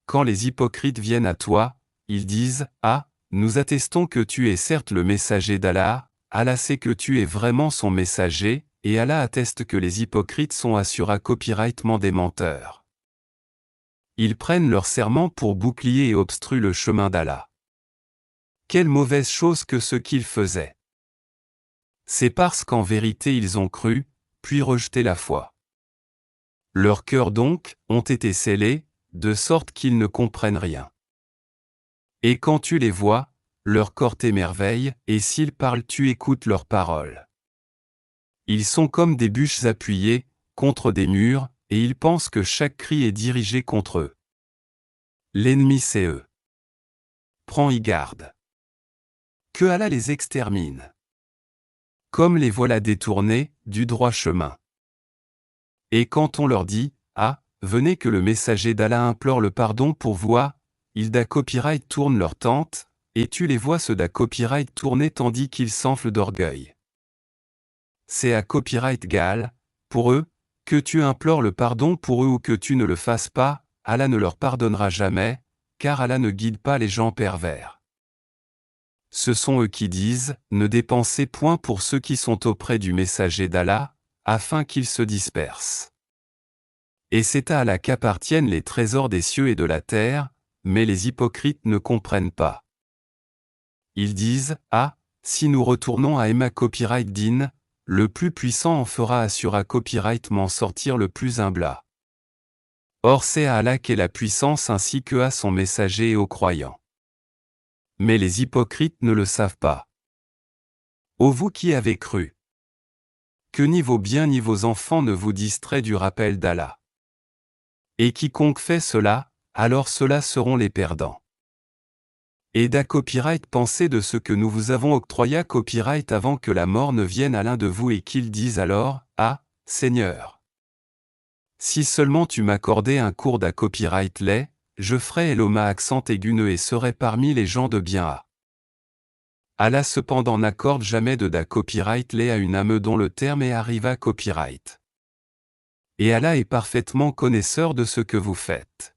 quand les hypocrites viennent à toi, ils disent « Ah, nous attestons que tu es certes le messager d'Allah, Allah sait que tu es vraiment son messager, et Allah atteste que les hypocrites sont assurés copyrightement des menteurs. » Ils prennent leur serment pour bouclier et obstruent le chemin d'Allah. Quelle mauvaise chose que ce qu'ils faisaient! C'est parce qu'en vérité ils ont cru, puis rejeté la foi. Leurs cœurs donc ont été scellés, de sorte qu'ils ne comprennent rien. Et quand tu les vois, leur corps t'émerveille, et s'ils parlent tu écoutes leurs paroles. Ils sont comme des bûches appuyées, contre des murs, et ils pensent que chaque cri est dirigé contre eux. L'ennemi c'est eux. Prends-y garde. Que Allah les extermine. Comme les voilà détournés, du droit chemin. Et quand on leur dit, « Ah, venez que le messager d'Allah implore le pardon pour vous, ils da copyright tournent leur tente, et tu les vois ceux da copyright tourner tandis qu'ils s'enflent d'orgueil. C'est à copyright gal, pour eux, que tu implores le pardon pour eux ou que tu ne le fasses pas, Allah ne leur pardonnera jamais, car Allah ne guide pas les gens pervers. Ce sont eux qui disent, ne dépensez point pour ceux qui sont auprès du messager d'Allah, afin qu'ils se dispersent. Et c'est à Allah qu'appartiennent les trésors des cieux et de la terre, mais les hypocrites ne comprennent pas. Ils disent, ah, si nous retournons à Emma Copyright Din, le plus puissant en fera assura copyrightement sortir le plus humble. Or c'est à Allah qu'est la puissance ainsi que à son messager et aux croyants. Mais les hypocrites ne le savent pas. Ô vous qui avez cru! Que ni vos biens ni vos enfants ne vous distraient du rappel d'Allah. Et quiconque fait cela, alors ceux-là seront les perdants. Et da copyright pensez de ce que nous vous avons octroyé copyright avant que la mort ne vienne à l'un de vous et qu'il dise alors, ah, Seigneur. Si seulement tu m'accordais un cours da copyright lait, je ferais Eloma accent aiguneux et serais parmi les gens de bien à. Allah cependant n'accorde jamais de da copyright lait à une âme dont le terme est arriva copyright. Et Allah est parfaitement connaisseur de ce que vous faites.